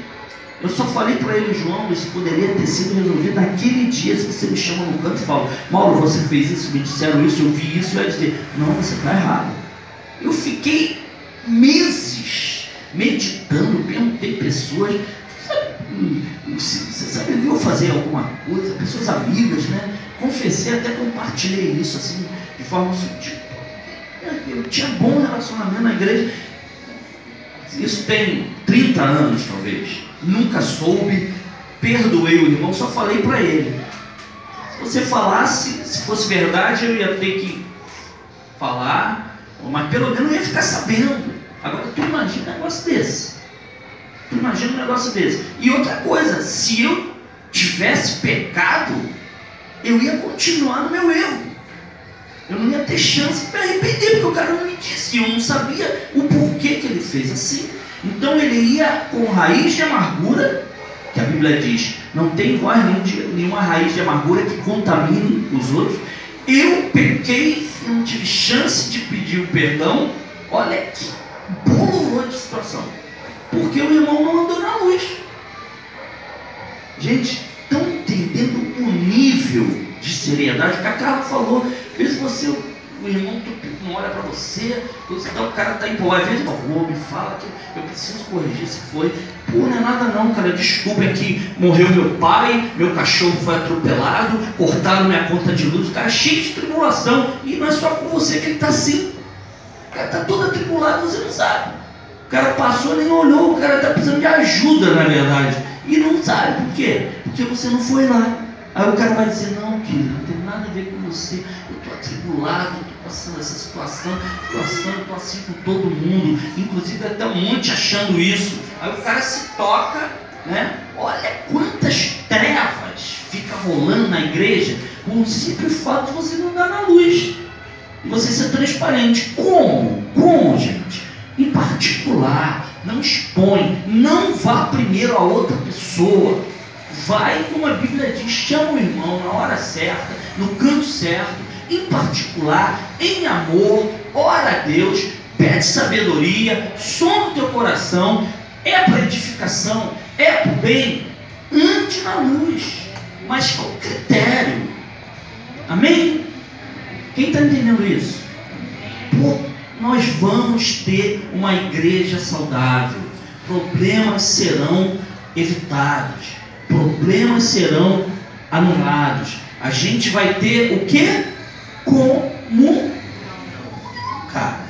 Eu só falei para ele, João, isso poderia ter sido resolvido naquele dia. Se você me chama no canto e fala, Mauro, você fez isso, me disseram isso, eu vi isso, eu ia dizer, não, você está errado. Eu fiquei meses meditando, perguntei pessoas, você sabe, eu fazer alguma coisa, pessoas amigas, né? Confessei, até compartilhei isso assim, de forma sutil. Eu tinha bom relacionamento na igreja. Isso tem 30 anos, talvez. Nunca soube, perdoei o irmão, só falei para ele. Se você falasse, se fosse verdade, eu ia ter que falar, mas pelo menos eu ia ficar sabendo. Agora, tu imagina um negócio desse. Tu imagina um negócio desse. E outra coisa, se eu tivesse pecado, eu ia continuar no meu erro. Eu não ia ter chance de me arrepender, porque o cara não me disse. Eu não sabia o porquê que ele fez assim. Então ele ia com raiz de amargura, que a Bíblia diz, não tem voz nenhuma raiz de amargura que contamine os outros. Eu pequei, não tive chance de pedir o perdão. Olha que bolo de situação. Porque o irmão não andou na luz. Gente, estão entendendo o nível de seriedade que a Carla falou? Às vezes o irmão não olha para você, o cara está empolgado, às vezes me fala que eu preciso corrigir se foi. Pô, não é nada não, cara, desculpa, é que morreu meu pai, meu cachorro foi atropelado, cortaram minha conta de luz, o cara é cheio de tribulação, e não é só com você que ele está assim. O cara está todo atribulado, você não sabe. O cara passou, nem olhou, o cara está precisando de ajuda, na verdade, e não sabe por quê? Porque você não foi lá. Aí o cara vai dizer, não, querido, não tem nada a ver com você, eu estou atribulado, eu estou passando essa situação, eu estou assim com todo mundo, inclusive até um monte achando isso. Aí o cara se toca, né? Olha quantas trevas fica rolando na igreja com o simples fato de você não andar na luz, e você ser transparente. Como, gente? Em particular, não expõe, não vá primeiro a outra pessoa. Vai, como a Bíblia diz, chama o irmão na hora certa, no canto certo, em particular, em amor, ora a Deus, pede sabedoria, som do teu coração, é para edificação, é para o bem, ande na luz, mas com critério. Amém? Quem está entendendo isso? Pô, nós vamos ter uma igreja saudável, problemas serão evitados. problemas serão anulados. A gente vai ter o quê? Comunhão, cara.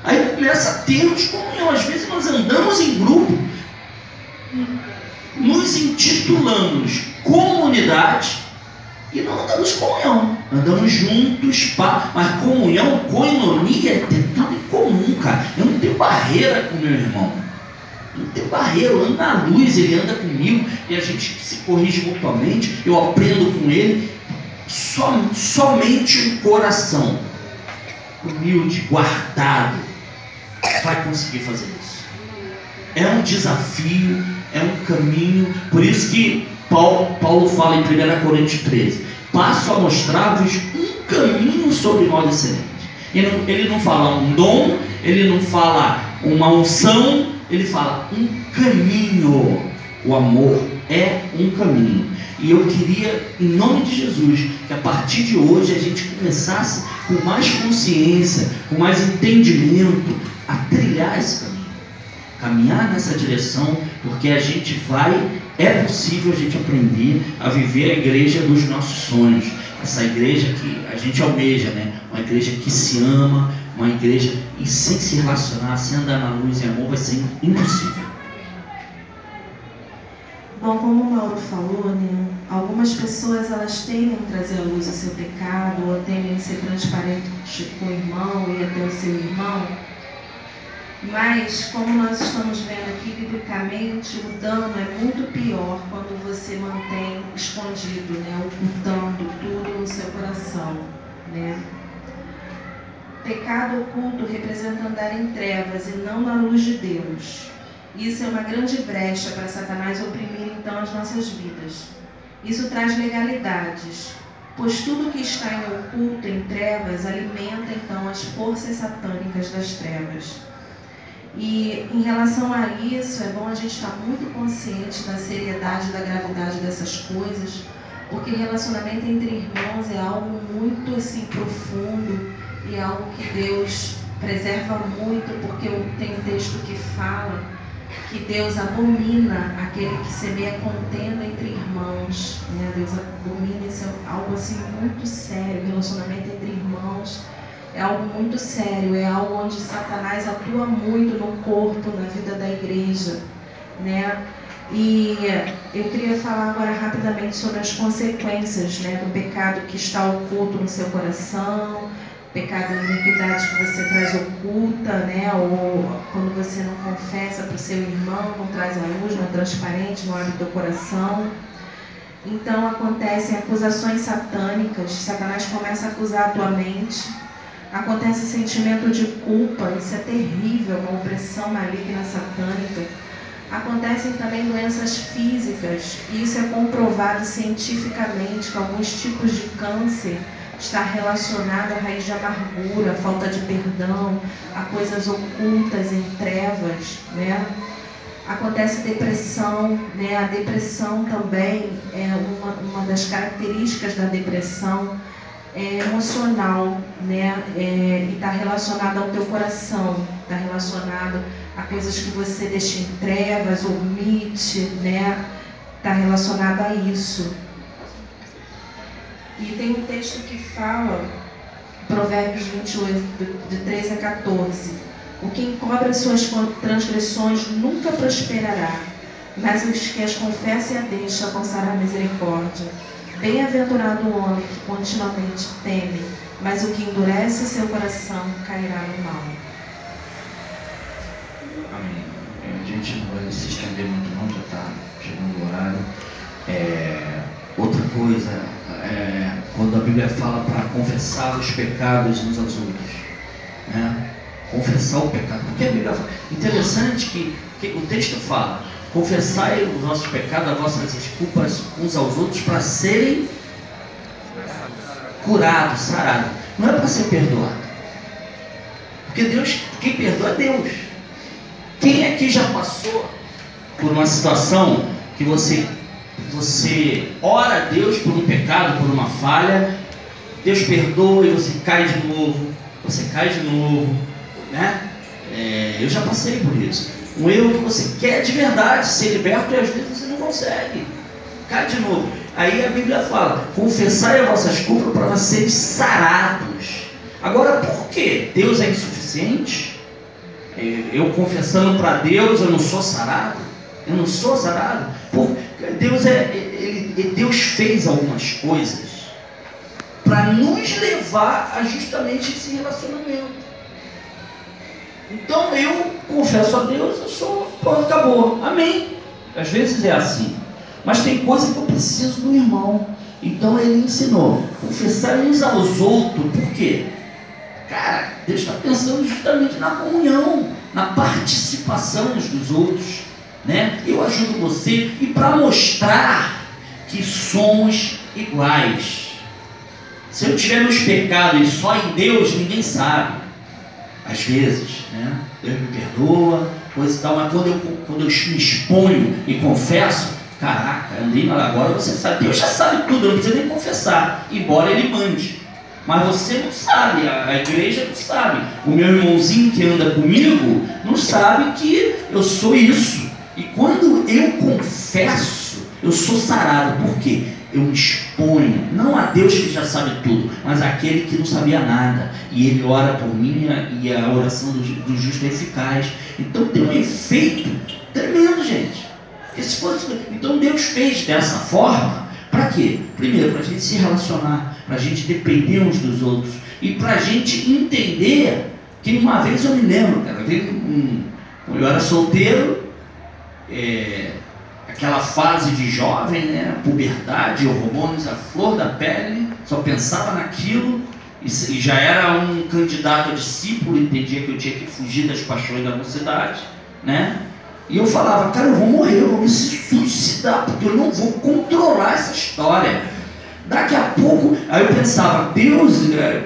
Aí começa a termos comunhão. Às vezes nós andamos em grupo, nos intitulamos comunidade e não andamos comunhão. Andamos juntos, mas comunhão, koinonia, é ter tudo em comum, cara. Eu não tenho barreira com meu irmão. Não tenho barreira, eu ando na luz, ele anda comigo e a gente se corrige mutuamente, eu aprendo com ele. Somente o coração humilde, guardado, vai conseguir fazer isso. É um desafio, é um caminho. Por isso que Paulo fala em 1 Coríntios 13: passo a mostrar-vos um caminho sobre modo excelente. Ele não fala um dom, ele não fala uma unção, ele fala um caminho. O amor é um caminho. E eu queria, em nome de Jesus, que a partir de hoje a gente começasse com mais consciência, com mais entendimento, a trilhar esse caminho, caminhar nessa direção, porque é possível a gente aprender a viver a igreja dos nossos sonhos, essa igreja que a gente almeja, né? Uma igreja que se ama, uma igreja e sem se relacionar, sem andar na luz e amor, vai ser impossível. Bom, como o Mauro falou, né, algumas pessoas elas temem trazer à luz o seu pecado, ou temem ser transparente com o irmão e até o seu irmão. Mas, como nós estamos vendo aqui biblicamente, o dano é muito pior quando você mantém escondido, né, ocultando tudo no seu coração, né? Pecado oculto representa andar em trevas e não na luz de Deus. Isso é uma grande brecha para Satanás oprimir então as nossas vidas. Isso traz legalidades, pois tudo que está em oculto, em trevas, alimenta então as forças satânicas das trevas. E em relação a isso, é bom a gente estar muito consciente da seriedade e da gravidade dessas coisas, porque relacionamento entre irmãos é algo muito assim, profundo e é algo que Deus preserva muito, porque tem um texto que fala que Deus abomina aquele que semeia contenda entre irmãos, né? Deus abomina, isso é algo assim muito sério. Relacionamento entre irmãos é algo muito sério, é algo onde Satanás atua muito no corpo, na vida da igreja, né? E eu queria falar agora rapidamente sobre as consequências, né, do pecado que está oculto no seu coração, pecado de iniquidade que você traz oculta, né? Ou quando você não confessa para o seu irmão, não traz a luz, não é transparente, não abre o teu coração. Então acontecem acusações satânicas, Satanás começa a acusar a tua mente, acontece sentimento de culpa, isso é terrível, uma opressão maligna satânica. Acontecem também doenças físicas, e isso é comprovado cientificamente que alguns tipos de câncer está relacionado à raiz de amargura, falta de perdão, a coisas ocultas em trevas, né? Acontece depressão, né? A depressão também é uma das características da depressão, é emocional, né? E está relacionada ao teu coração, está relacionado a coisas que você deixa em trevas, omite, né? Está relacionado a isso. E tem um texto que fala, Provérbios 28, de 13 a 14. O que encobre suas transgressões nunca prosperará, mas os que as confessa e a deixa alcançará misericórdia. Bem-aventurado o homem que continuamente teme, mas o que endurece seu coração cairá no mal. Amém. A gente não vai se estender muito não, já está chegando o horário. Outra coisa, quando a Bíblia fala para confessar os pecados uns aos outros, né? Confessar o pecado, porque a Bíblia fala, interessante que o texto fala, confessai os nossos pecados, as vossas desculpas uns aos outros para serem curados, sarados, não é para ser perdoado, porque Deus, quem perdoa é Deus. Quem aqui já passou por uma situação que você ora a Deus por um pecado, por uma falha, Deus perdoa e você cai de novo, né? Eu já passei por isso. Um erro que você quer de verdade ser liberto e às vezes você não consegue. Cá de novo. Aí a Bíblia fala: confessai as vossas culpas para serem sarados. Agora, por quê? Deus é insuficiente? Eu confessando para Deus, eu não sou sarado? Eu não sou sarado? Deus fez algumas coisas para nos levar a justamente esse relacionamento. Então eu confesso a Deus, eu sou, pronto, acabou, amém. Às vezes é assim, mas tem coisa que eu preciso do irmão. Então ele ensinou: confessar uns aos outros. Por quê? Cara, Deus está pensando justamente na comunhão, na participação uns dos outros, né? Eu ajudo você, e para mostrar que somos iguais. Se eu tiver meus pecados só em Deus, ninguém sabe. Às vezes, né? Deus me perdoa, coisa e tal, mas quando eu me exponho e confesso, caraca, andei agora, você sabe, Deus já sabe tudo, eu não preciso nem confessar, embora Ele mande. Mas você não sabe, a igreja não sabe, o meu irmãozinho que anda comigo não sabe que eu sou isso. E quando eu confesso, eu sou sarado. Por quê? Eu me exponho, não a Deus que já sabe tudo, mas àquele que não sabia nada, e Ele ora por mim, e a oração do justo é eficaz. Então tem um efeito tremendo, gente. Então Deus fez dessa forma, para quê? Primeiro, para a gente se relacionar, para a gente depender uns dos outros, e para a gente entender que uma vez eu me lembro, cara, quando eu era solteiro, aquela fase de jovem, né, puberdade, hormônios à flor da pele, só pensava naquilo, e já era um candidato a discípulo, entendia que eu tinha que fugir das paixões da mocidade, né? E eu falava: cara, eu vou morrer, eu vou me suicidar, porque eu não vou controlar essa história. Daqui a pouco, aí eu pensava, Deus,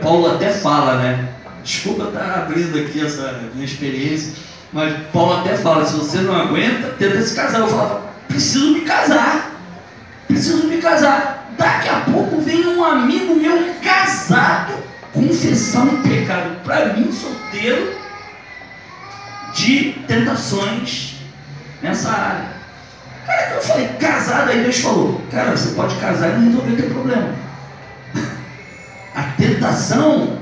Paulo até fala, né? Desculpa estar abrindo aqui essa minha experiência, mas Paulo até fala: se você não aguenta, tenta se casar. Eu falava: preciso me casar. Daqui a pouco vem um amigo meu casado confessar um pecado para mim, solteiro, de tentações nessa área. Cara, eu falei: casado. Aí Deus falou: cara, você pode casar e não resolver o teu problema. A tentação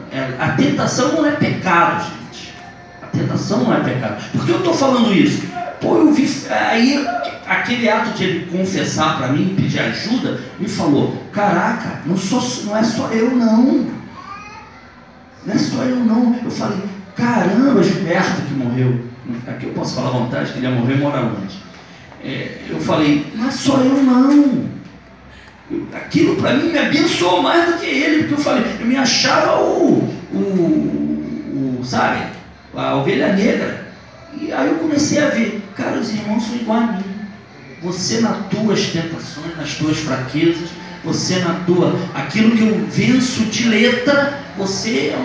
não é pecado, gente. A tentação não é pecado. Por que eu estou falando isso? Pô, eu vi aí aquele ato de ele confessar para mim, pedir ajuda, me falou: caraca, não é só eu não. Não é só eu não. Eu falei: caramba, Gilberto que morreu. Aqui eu posso falar à vontade, que ele ia morrer e mora longe. Eu falei: não é só eu não. Aquilo para mim me abençoou mais do que ele, porque eu falei, eu me achava sabe, a ovelha negra. E aí eu comecei a ver, cara, os irmãos são igual a mim. Você nas tuas tentações, nas tuas fraquezas, você na tua, aquilo que eu venço de letra, você é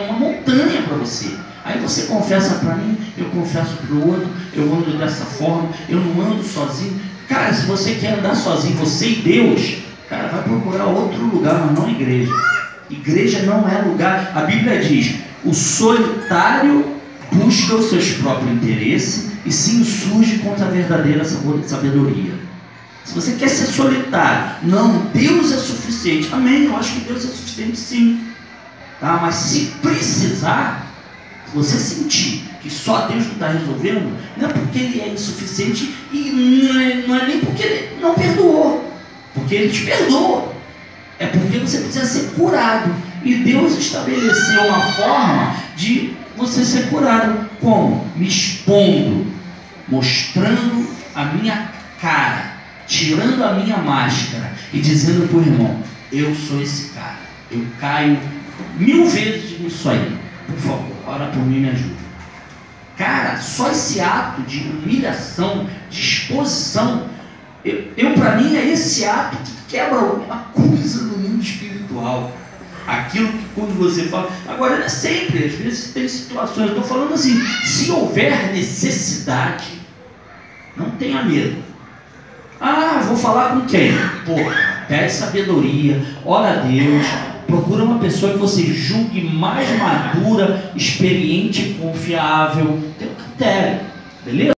uma montanha para você. Aí você confessa para mim, eu confesso para o outro, eu ando dessa forma, eu não ando sozinho. Cara, se você quer andar sozinho, você e Deus, cara, vai procurar outro lugar, mas não igreja. Igreja não é lugar. A Bíblia diz: o solitário busca os seus próprios interesses e se insurge contra a verdadeira sabedoria. Se você quer ser solitário, não, Deus é suficiente. Amém, eu acho que Deus é suficiente sim. Tá? Mas se precisar, se você sentir que só Deus não está resolvendo, não é porque Ele é insuficiente, e não é nem porque Ele não perdoou, porque Ele te perdoa, é porque você precisa ser curado, e Deus estabeleceu uma forma de você ser curado. Como? Me expondo, mostrando a minha cara, tirando a minha máscara e dizendo para o irmão: eu sou esse cara, eu caio 1000 vezes nisso aí, por favor, ora por mim e me ajuda. Cara, só esse ato de humilhação, de exposição, para mim é esse ato que quebra alguma coisa no mundo espiritual. Aquilo que quando você fala, agora não é sempre, às vezes tem situações, eu estou falando assim, se houver necessidade, não tenha medo. Ah, vou falar com quem? Pô, pede sabedoria, ora a Deus, procura uma pessoa que você julgue mais madura, experiente e confiável, tem um critério, beleza?